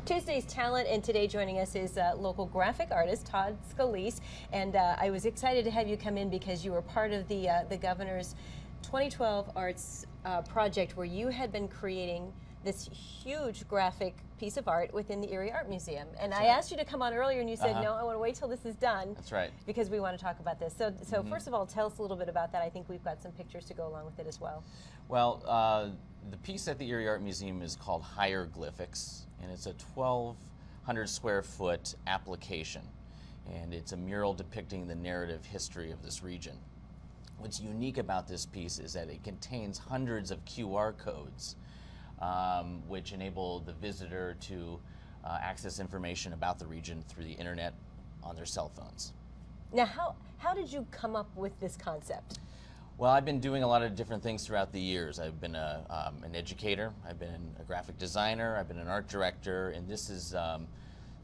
Tuesday's Talent, and today joining us is local graphic artist Todd Scalise. And I was excited to have you come in because you were part of the governor's 2012 arts project where you had been creating this huge graphic piece of art within the Erie Art Museum. And I asked you to come on earlier and you said, no, I want to wait till this is done. That's right. Because we want to talk about this. So first of all, tell us a little bit about that. I think we've got some pictures to go along with it as well. Well, the piece at the Erie Art Museum is called HIGHERGLYPHICS, and it's a 1,200 square foot application. And it's a mural depicting the narrative history of this region. What's unique about this piece is that it contains hundreds of QR codes which enable the visitor to access information about the region through the internet on their cell phones. Now, how did you come up with this concept? Well, I've been doing a lot of different things throughout the years. I've been an educator, I've been a graphic designer, I've been an art director, and this is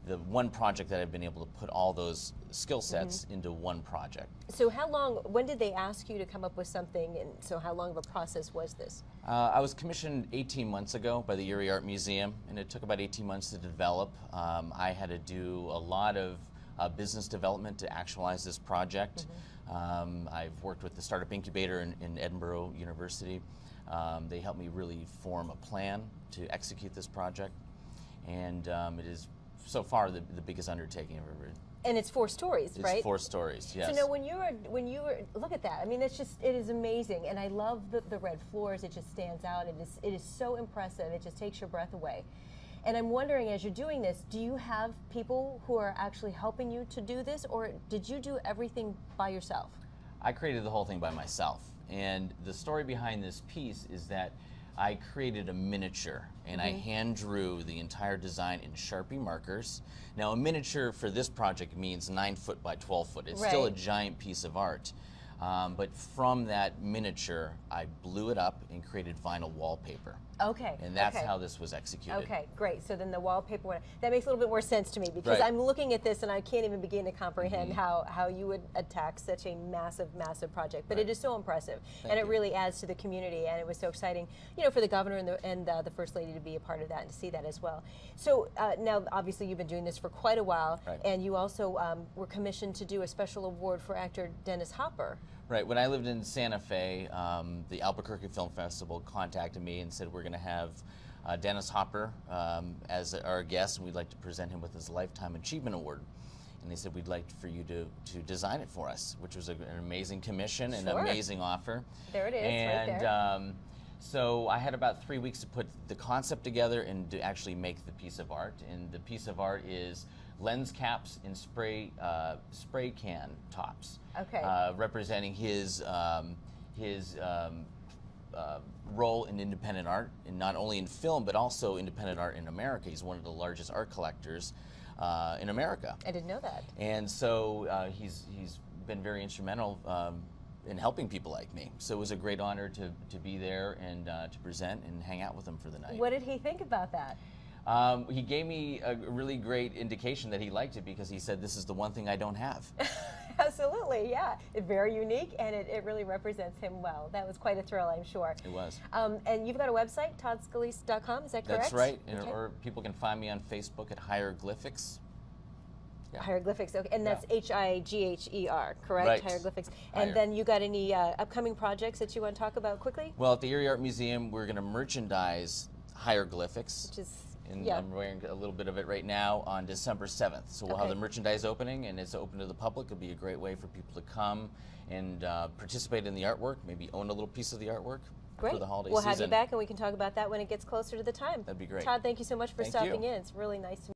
the one project that I've been able to put all those skill sets into one project. So when did they ask you to come up with something, and so how long of a process was this? I was commissioned 18 months ago by the Erie Art Museum, and it took about 18 months to develop. I had to do a lot of business development to actualize this project. I've worked with the Startup Incubator in Edinburgh University. They helped me really form a plan to execute this project, and it is so far the biggest undertaking I've ever. And it's 4 stories, right? It's 4 stories, yes. So now when you were look at that. I mean, it is amazing, and I love the red floors. It just stands out. It is so impressive. It just takes your breath away. And I'm wondering, as you're doing this, do you have people who are actually helping you to do this, or did you do everything by yourself? I created the whole thing by myself, and the story behind this piece is that I created a miniature, and I hand drew the entire design in Sharpie markers. Now, a miniature for this project means 9 foot by 12 foot. It's still a giant piece of art. But from that miniature, I blew it up and created vinyl wallpaper. Okay. And that's how this was executed. Okay, great. So then the wallpaper, that makes a little bit more sense to me, because I'm looking at this and I can't even begin to comprehend how you would attack such a massive, massive project. But it is so impressive, and it really adds to the community, and it was so exciting, you know, for the governor and the First Lady to be a part of that and to see that as well. So now, obviously, you've been doing this for quite a while, and you also were commissioned to do a special award for actor Dennis Hopper. Right. When I lived in Santa Fe, the Albuquerque Film Festival contacted me and said, we're going to have Dennis Hopper as our guest, and we'd like to present him with his Lifetime Achievement Award. And they said, we'd like for you to design it for us, which was an amazing commission and an amazing offer. There it is, and, right there. So I had about 3 weeks to put the concept together and to actually make the piece of art. And the piece of art is lens caps and spray can tops, representing his role in independent art, and not only in film but also independent art in America. He's one of the largest art collectors in America. I didn't know that. And so he's been very instrumental in helping people like me. So it was a great honor to be there and to present and hang out with him for the night. What did he think about that? He gave me a really great indication that he liked it, because he said, this is the one thing I don't have. Absolutely, yeah. It's very unique, and it really represents him well. That was quite a thrill, I'm sure. It was. And you've got a website, toddscalise.com, is that correct? That's right, or people can find me on Facebook at HIGHERGLYPHICS. HIGHERGLYPHICS, okay, and that's HIGHER, correct? Right. HIGHERGLYPHICS. And then you got any upcoming projects that you want to talk about quickly? Well, at the Erie Art Museum, we're going to merchandise HIGHERGLYPHICS. Which is, and I'm wearing a little bit of it right now on December 7th. So we'll have the merchandise opening, and it's open to the public. It'll be a great way for people to come and participate in the artwork, maybe own a little piece of the artwork for the holiday season. We'll have you back, and we can talk about that when it gets closer to the time. That'd be great. Todd, thank you so much for stopping in. It's really nice to meet you.